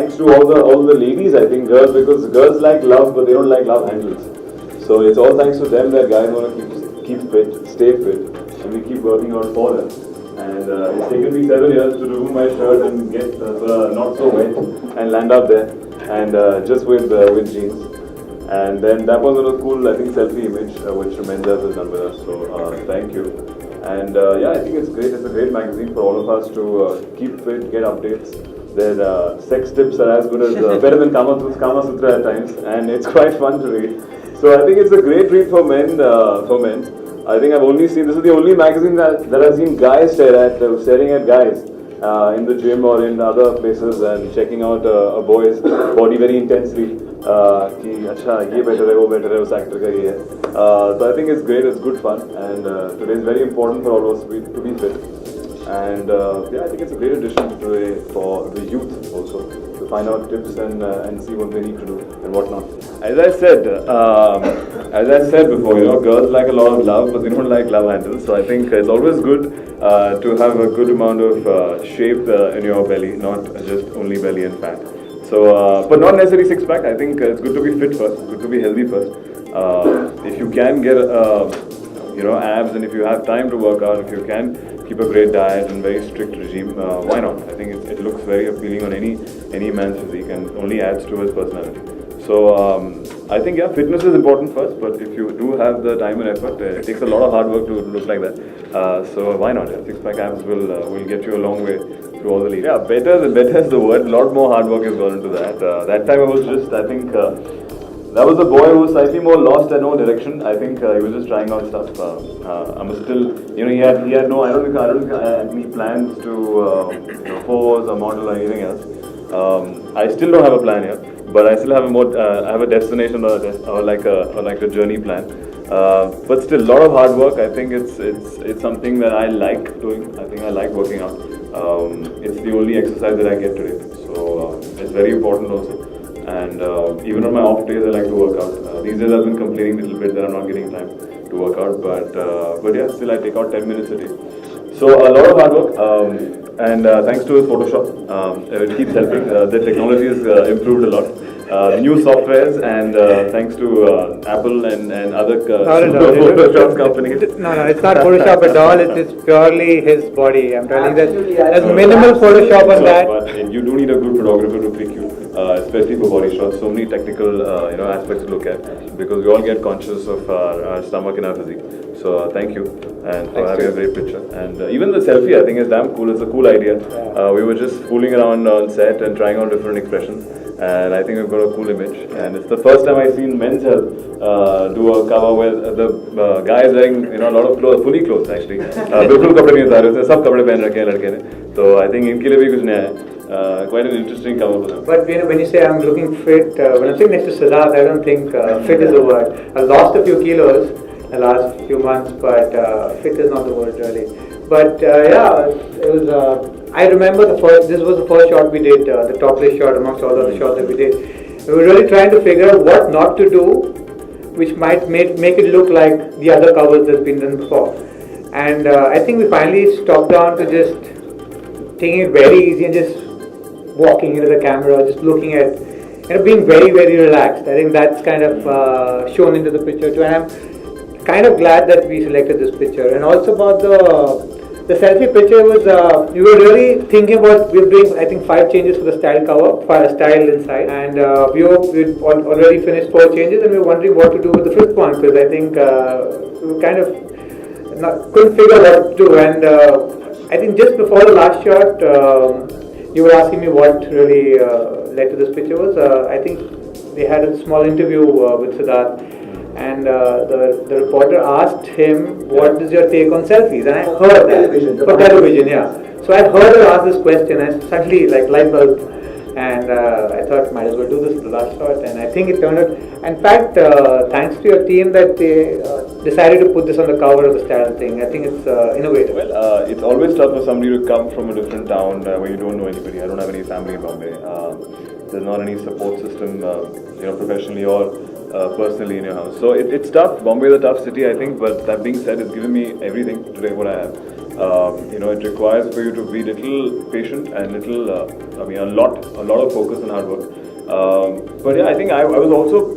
thanks to all the ladies, I think, girls, because girls like love, but they don't like love handles. So it's all thanks to them that guys want to keep fit, stay fit, and we keep working on for them. And it's taken me 7 years to remove my shirt and get not so wet and land up there, and just with jeans. And then that was a cool, I think, selfie image which Mendes has done with us. So thank you. And yeah, I think it's great. It's a great magazine for all of us to keep fit, get updates. Their sex tips are as good as better than Kama Sutra at times, and it's quite fun to read. So I think it's a great read for men. I think I've only seen, this is the only magazine that I've seen guys staring at guys in the gym or in other places and checking out a boy's body very intensely. कि अच्छा ये better है वो better है उस actor का ये है. So I think it's great, it's good fun, and today is very important for all of us to be fit. And yeah, I think it's a great addition today for the youth also to find out tips and see what they need to do and what not. As I said before, you know, girls like a lot of love, but they don't like love handles. So I think it's always good to have a good amount of shape in your belly, not just only belly and fat. So, but not necessarily six pack. I think it's good to be fit first, good to be healthy first. If you can get you know, abs, and if you have time to work out, if you can keep a great diet and very strict regime, why not? I think it looks very appealing on any man's physique and only adds to his personality. So I think, yeah, fitness is important first, but if you do have the time and effort, it takes a lot of hard work to look like that. So why not? Yeah, six-pack abs will get you a long way through all the leads. Yeah, better is the word. A lot more hard work has gone into that. That time I was just, I think, that was a boy who was slightly more lost and no direction. I think he was just trying out stuff. I'm still, you know, he had no, I don't think I had any plans to pose or model or anything else. I still don't have a plan here, but I still have I have a destination or like a journey plan. But still, a lot of hard work. I think it's something that I like doing. I think I like working out. It's the only exercise that I get today, so it's very important also. And even on my off days, I like to work out. These days, I've been complaining a little bit that I'm not getting time to work out, but yeah, still I take out 10 minutes a day. So a lot of hard work, and thanks to Photoshop, it keeps helping. The technology has improved a lot. New softwares, and thanks to Apple and other Photoshop companies. No, it's not Photoshop at all. It's purely his body. I'm telling you that there's minimal Photoshop on that. But you do need a good photographer to pick you, especially for body shots. So many technical aspects to look at, because we all get conscious of our stomach and our physique. So thank you, and for having a great picture. And even the selfie, I think, is damn cool. It's a cool idea. We were just fooling around on set and trying out different expressions. And I think we've got a cool image, and it's the first time I've seen Men's Health do a cover where the guy is wearing a lot of clothes, fully clothes actually. बिल्कुल कपड़े नहीं उतारे उसने, सब कपड़े पहन रखे हैं लड़के ने. So I think इनके लिए भी कुछ नया है. Quite an interesting cover for them. But when you say I'm looking fit, when I'm sitting next to Siddharth, I don't think fit is the word. I lost a few kilos the last few months, but fit is not the word really. But yeah, it was. I remember this was the first shot we did, the topless shot amongst all the other shots that we did. We were really trying to figure out what not to do, which might make it look like the other covers that's been done before. And I think we finally stopped down to just taking it very easy and just walking into the camera, just looking at, being very, very relaxed. I think that's kind of shown into the picture too. And I'm kind of glad that we selected this picture. And also about the selfie picture was, we were really thinking about, we were doing I think 5 changes for the style cover, style inside, and we'd already finished 4 changes, and we were wondering what to do with the 5th one, because I think we kind of couldn't figure what to do. And I think just before the last shot, you were asking me what really led to this picture was, I think they had a small interview with Siddharth. And the reporter asked him, what is your take on selfies? And I heard that, for television, yeah. So I heard her ask this question, and suddenly, like, light bulb. And I thought, might as well do this for the last shot. And I think it turned out, in fact, thanks to your team that they decided to put this on the cover of the style thing. I think it's innovative. Well, it's always tough for somebody to come from a different town where you don't know anybody. I don't have any family in Bombay. There's not any support system, professionally or personally in your house. So it's tough. Bombay is a tough city, I think, but that being said, it's given me everything today what I have. It requires for you to be little patient and little, a lot of focus and hard work. But yeah, I think I was also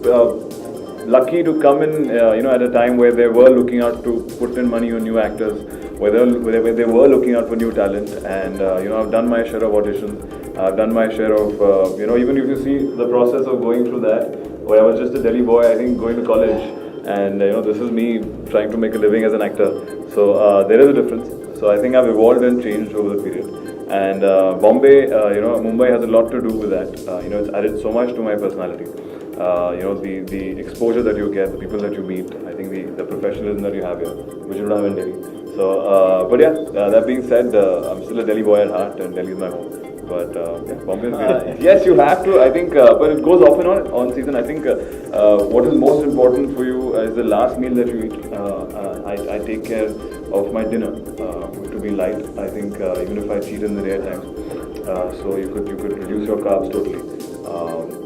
lucky to come in, at a time where they were looking out to put in money on new actors, where they were looking out for new talent, and I've done my share of auditions. I've done my share of, even if you see the process of going through that, where I was just a Delhi boy, I think, going to college, and this is me trying to make a living as an actor. So there is a difference. So I think I've evolved and changed over the period. And Bombay, Mumbai has a lot to do with that. It's added so much to my personality. The exposure that you get, the people that you meet, I think the professionalism that you have here, which you don't have in Delhi. So, but yeah, that being said, I'm still a Delhi boy at heart, and Delhi is my home. But yeah, Bombay is great. Yes, you have to, I think, but it goes off and on season. I think what is most important for you is the last meal that you eat. I take care of my dinner to be light. I think even if I cheat in the day at times, so you could reduce your carbs totally,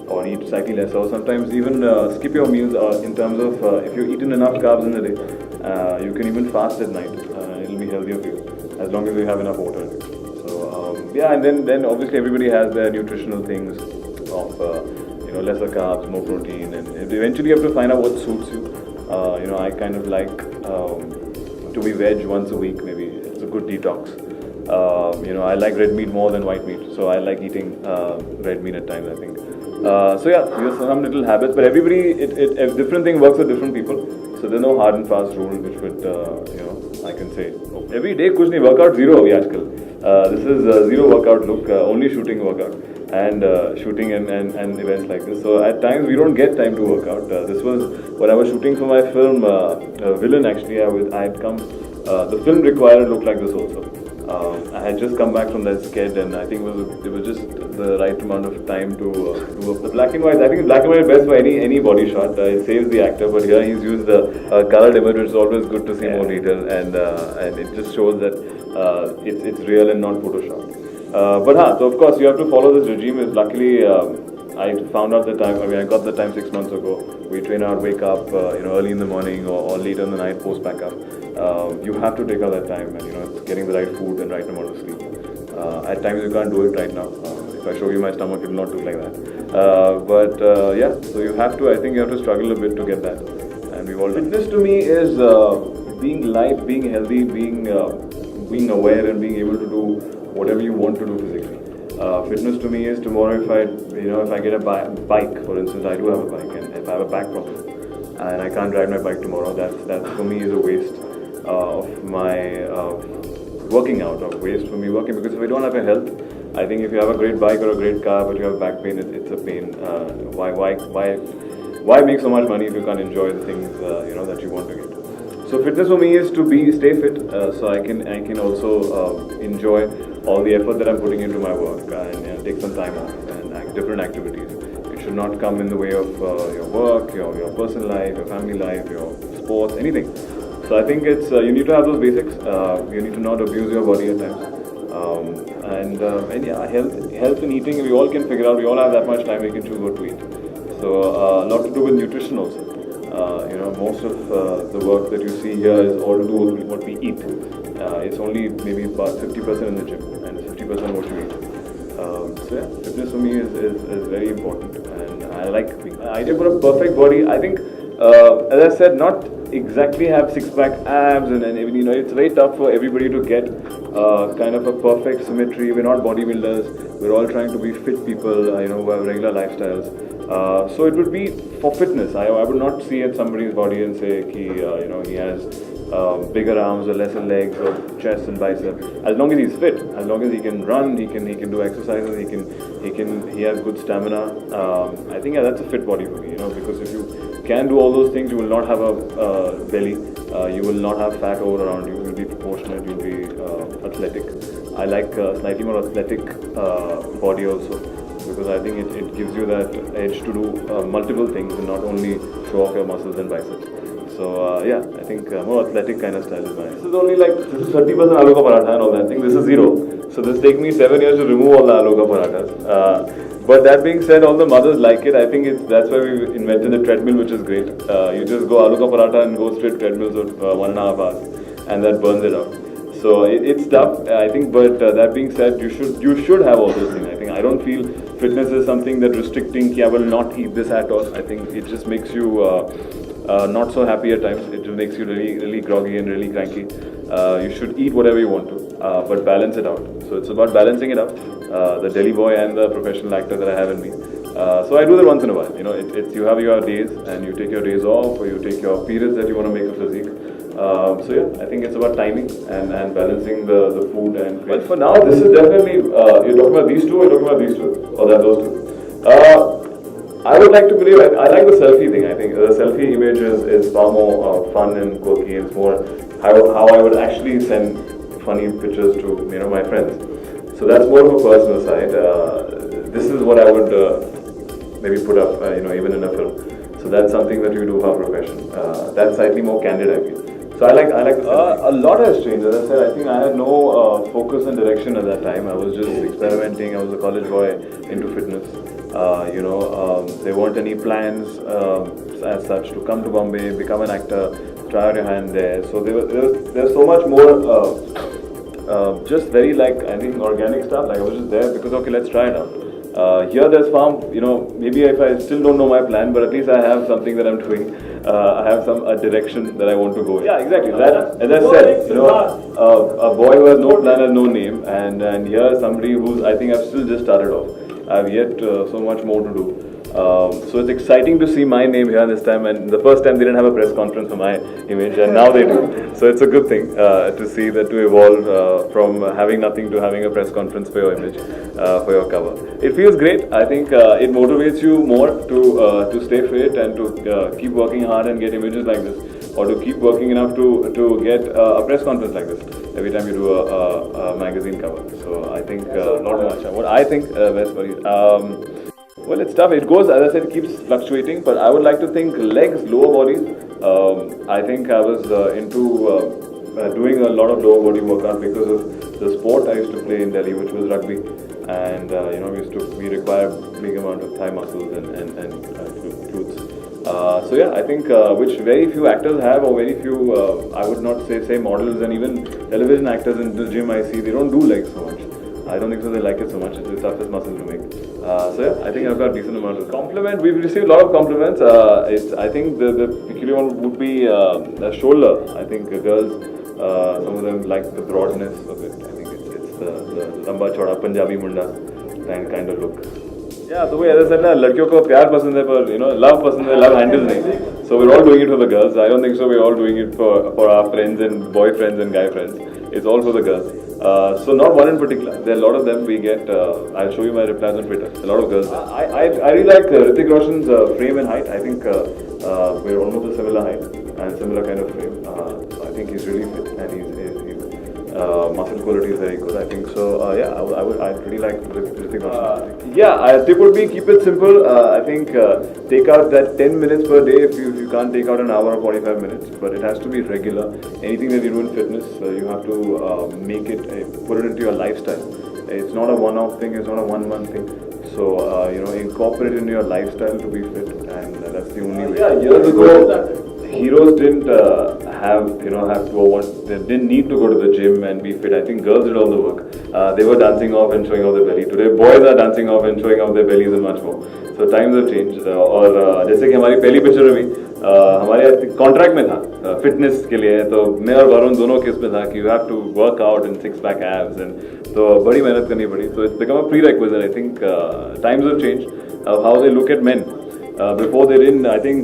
or eat slightly less, or sometimes even skip your meals in terms of if you've eaten enough carbs in the day, you can even fast at night. It'll be healthier for you as long as you have enough water. Yeah, and then obviously everybody has their nutritional things of lesser carbs, more protein, and eventually you have to find out what suits you. I kind of like to be veg once a week, maybe. It's a good detox. I like red meat more than white meat, so I like eating red meat at times, I think. So yeah, there's some little habits, but everybody, a different thing works for different people. So there's no hard and fast rule which would, I can say, every day kuch nahi, workout zero abhi aajkal. This is a zero workout look, only shooting workout, and shooting and events like this. So at times we don't get time to work out. This was when I was shooting for my film Villain. Actually, I had come. The film required look like this also. I had just come back from that sketch, and I think it was just the right amount of time to do the black and white. I think black and white is best for any body shot. It saves the actor, but here he's used the colored image, which is always good to see more detail, and it just shows that it's real and not Photoshop. So of course you have to follow this regime. Luckily, I found out the time. I got the time 6 months ago. We train out, wake up, early in the morning or later in the night, post back up. You have to take out that time, and it's getting the right food and right amount of sleep. At times you can't do it right now. If I show you my stomach, it will not look like that. Yeah, so you have to. I think you have to struggle a bit to get that. And we've all. Fitness to me is being light, being healthy, being aware, and being able to do whatever you want to do physically. Fitness to me is tomorrow if I get a bike, for instance, I do have a bike, and if I have a back problem and I can't ride my bike tomorrow, that for me is a waste of my working out, or waste for me working, because if I don't have a health, I think if you have a great bike or a great car but you have back pain, it's a pain. Why make so much money if you can't enjoy the things that you want to get? So fitness for me is to stay fit, so I can also enjoy all the effort that I'm putting into my work, and take some time off and different activities. It should not come in the way of your work, your personal life, your family life, your sports, anything. So I think it's you need to have those basics. You need to not abuse your body at times. And yeah, health and eating, we all can figure out. We all have that much time. We can choose what to eat. So a lot to do with nutrition also. Most of the work that you see here is all to do with what we eat. It's only maybe about 50% in the gym and 50% what you eat. So yeah, fitness for me is very important, and I like the idea for a perfect body. I think, as I said, not exactly have six-pack abs, and it's very tough for everybody to get kind of a perfect symmetry. We're not bodybuilders. We're all trying to be fit people, who have regular lifestyles. So it would be for fitness. I would not see at somebody's body and say he has bigger arms or lesser legs or chest and biceps. As long as he's fit, as long as he can run, he can do exercises, he has good stamina. I think that's a fit body for me. Because if you can do all those things, you will not have a belly. You will not have fat all around you. You will be proportionate. You will be athletic. I like slightly more athletic body also, because I think it gives you that edge to do multiple things and not only show off your muscles and biceps. So yeah, I think more athletic kind of style is mine. This is only this is 30% aloo ka paratha and all that thing. This is zero. So this takes me 7 years to remove all the aloo ka parathas. But that being said, all the mothers like it. I think that's why we invented the treadmill, which is great. You just go aloo ka paratha and go straight treadmills of 1.5 hours, and that burns it out. So it's tough, I think. But that being said, you should have all those things. I think I don't feel fitness is something that restricting. Ki I will not eat this at all. I think it just makes you not so happy at times. It just makes you really groggy and really cranky. You should eat whatever you want to, but balance it out. So it's about balancing it out. The Delhi boy and the professional actor that I have in me. So I do that once in a while. You know, it's you have your days and you take your days off, or you take your periods that you want to make a physique. So yeah, I think it's about timing and balancing the food and. Well, for now, this is definitely you're talking about these two, or you're talking about these two, or that those two. I would like to believe I like the selfie thing. I think the selfie image is far more fun and quirky. It's more how I would actually send funny pictures to my friends. So that's more of a personal side. This is what I would maybe put up even in a film. So that's something that you do for a profession. That's slightly more candid, I feel. So I like a lot has changed. As I said, I think I had no focus and direction at that time. I was just experimenting. I was a college boy into fitness. There weren't any plans as such to come to Bombay, become an actor, try out your hand there. So there's so much more just very I think organic stuff. Like I was just there because okay, let's try it out. Here there's maybe if I still don't know my plan, but at least I have something that I'm doing. I have a direction that I want to go in. Yeah, exactly. That, as I said, a boy who has no plan has no name, and here somebody who's I think I've still just started off. I have yet so much more to do. So it's exciting to see my name here this time, and the first time they didn't have a press conference for my image, and now they do. So it's a good thing to see that to evolve from having nothing to having a press conference for your image, for your cover. It feels great. I think it motivates you more to stay fit and to keep working hard and get images like this, or to keep working enough to get a press conference like this every time you do a magazine cover. So I think not much. What I think, best for you. Well, it's tough. It goes, as I said, it keeps fluctuating. But I would like to think legs, lower bodies. I think I was into doing a lot of lower body workout because of the sport I used to play in Delhi, which was rugby. And we require big amount of thigh muscles and glutes. So yeah, I think which very few actors have, or very few I would not say models, and even television actors in the gym I see, they don't do legs so much. I don't think so. They like it so much. It's the toughest muscle to make. So yeah, I think I've got a decent amount of compliment. We've received a lot of compliments. I think the peculiar one would be the shoulder. I think girls, some of them like the broadness of it. I think it's the lamba choda Punjabi munda kind of look. Yeah, the way as I said, लड़कियों को प्यार पसंद है, पर love पसंद है, love handles नहीं. So we're all doing it for the girls. I don't think so. We're all doing it for our friends and boyfriends and guy friends. It's all for the girls. So not one in particular. There are a lot of them we get. I'll show you my replies on Twitter. A lot of girls. I really like Hrithik Roshan's frame and height. I think we're almost a similar height and similar kind of frame. So I think he's really fit and he's muscle quality is very good. I think so. Yeah, I'd really like Hrithik Roshan. Tip would be keep it simple. I think take out that 10 minutes per day if you can't take out an hour or 45 minutes. But it has to be regular. Anything that you do in fitness, you have to make it, put it into your lifestyle. It's not a one-off thing. It's not a one-month thing. So incorporate it into your lifestyle to be fit, and that's the only way. Yeah, years ago, heroes didn't they didn't need to go to the gym and be fit. I think girls did all the work. They were dancing off and showing off their belly. Today, boys are dancing off and showing off their bellies and much more. So times have changed. और जैसे कि हमारी पहली picture में भी हमारे contract में था फिटनेस के लिए, तो मैं और वरुण दोनों केस में था कि you have to work out and six pack abs, and तो बड़ी मेहनत करनी पड़ी. तो it's become a prerequisite. I think times have changed how they look at men. Before they didn't, I think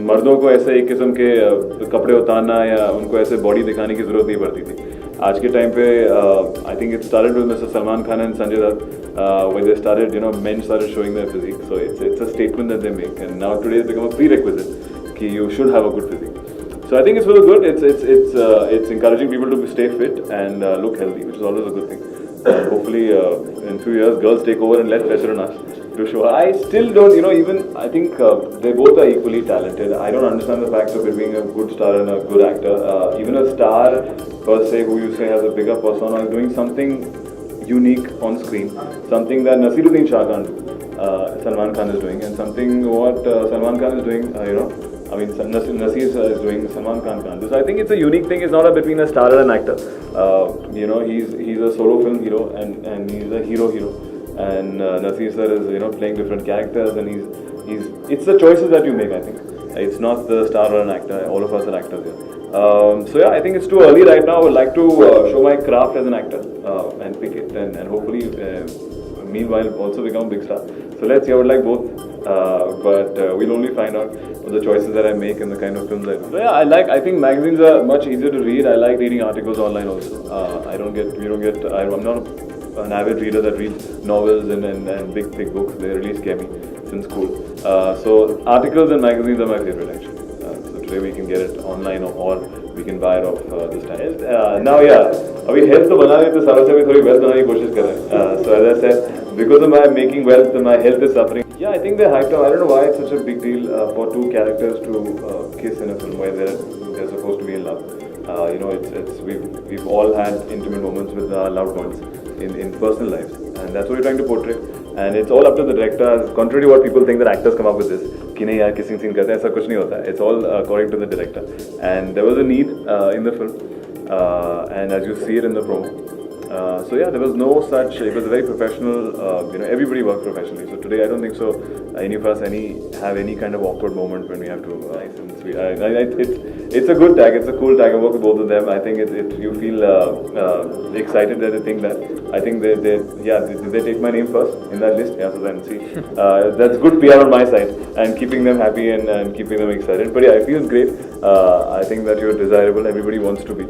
मर्दों को ऐसे एक किस्म के कपड़े उतारना या उनको ऐसे बॉडी दिखाने की जरूरत नहीं पड़ती थी. आज के टाइम पे I think it started with mister Salman Khan and Sanjay Dutt, when they started, men started showing their physique. So it's a statement that they make, and now today it's become a prerequisite that you should have a good physique. So I think it's for the good. It's encouraging people to stay fit and look healthy, which is always a good thing. Hopefully in a few years girls take over and let pressure on us to show. I still don't, even I think they both are equally talented. I don't understand the fact of it being a good star and a good actor. Even a star per se who you say has a bigger persona is doing something unique on screen, something that Nasiruddin Shah can't do. Salman Khan is doing, and something what Salman Khan is doing, I mean, Nasir is doing, Salman Khan can't do. So I think it's a unique thing. It's not between a star and an actor. You know, he's a solo film hero and he's a hero. And Nasir sir is playing different characters, and he's it's the choices that you make. I think it's not the star or an actor. All of us are actors here. So yeah, I think it's too early right now. I would like to show my craft as an actor and pick it, and hopefully meanwhile also become a big star. So let's see. I would like both, but we'll only find out with the choices that I make and the kind of films I do. So yeah, I think magazines are much easier to read. I like reading articles online also. I'm not an avid reader that reads novels and big books. They really scare me since school. So articles and magazines are my favorite actually. So today we can get it online or we can buy it off this time. Now yeah, अभी health तो बना रहे थे सालों से भी थोड़ी wealth बनाने की कोशिश कर रहे हैं. So as I said, because of my making wealth, my health is suffering. Yeah, I think they're hyped up. I don't know why it's such a big deal for two characters to kiss in a film where they're supposed to be in love. We've all had intimate moments with our loved ones in personal lives, and that's what we're trying to portray. And it's all up to the director. Contrary to what people think that actors come up with this, कि नहीं यार kissing scene करते हैं, ऐसा कुछ नहीं होता है. It's all according to the director. And there was a need in the film, and as you see it in the promo. So yeah, there was no such. It was a very professional. Everybody worked professionally. So today, I don't think so. Any of us have any kind of awkward moment when we have to. Nice and sweet. It's a good tag. It's a cool tag. I work with both of them. I think you feel excited that they think that. I think they take my name first in that list. Yeah, so then see, that's good PR on my side and keeping them happy and keeping them excited. But yeah, it feels great. I think that you're desirable. Everybody wants to be.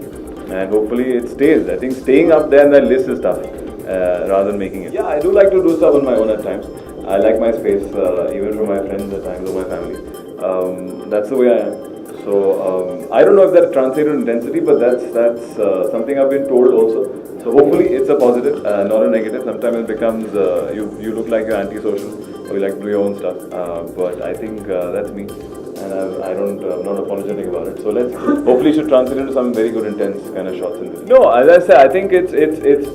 And hopefully it stays. I think staying up there in that list is tough rather than making it. Yeah, I do like to do stuff on my own at times. I like my space, even from my friends at times or my family. That's the way I am. So I don't know if that translated in intensity, but that's something I've been told also. So hopefully it's a positive, not a negative. Sometimes it becomes you look like you're antisocial or you like to do your own stuff. But I think that's me. And I'm not apologetic about it. So let's hopefully should translate into some very good intense kind of shots in this. No, as I said, I think it's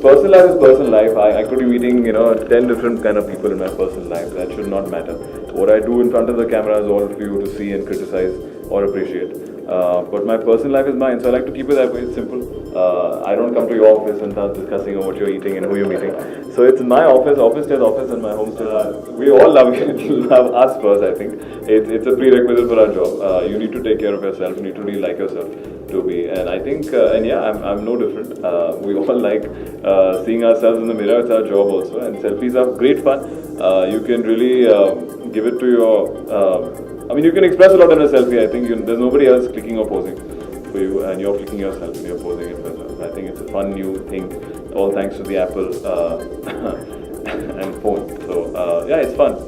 personal life is personal life. I could be meeting 10 different kind of people in my personal life. That should not matter. What I do in front of the camera is all for you to see and criticize or appreciate. But my personal life is mine, so I like to keep it that way. It's simple. I don't come to your office and start discussing on what you're eating and who you're meeting. So it's my office. Office stays office, and my home stays. We all love us first. I think it's a prerequisite for our job. You need to take care of yourself. You need to really like yourself to be. And I think, I'm no different. We all like seeing ourselves in the mirror. It's our job also, and selfies are great fun. You can really give it to your. You can express a lot in a selfie. I think there's nobody else clicking or posing for you, and you're clicking yourself and you're posing it for yourself. I think it's a fun new thing, all thanks to the Apple and phone. So yeah, it's fun.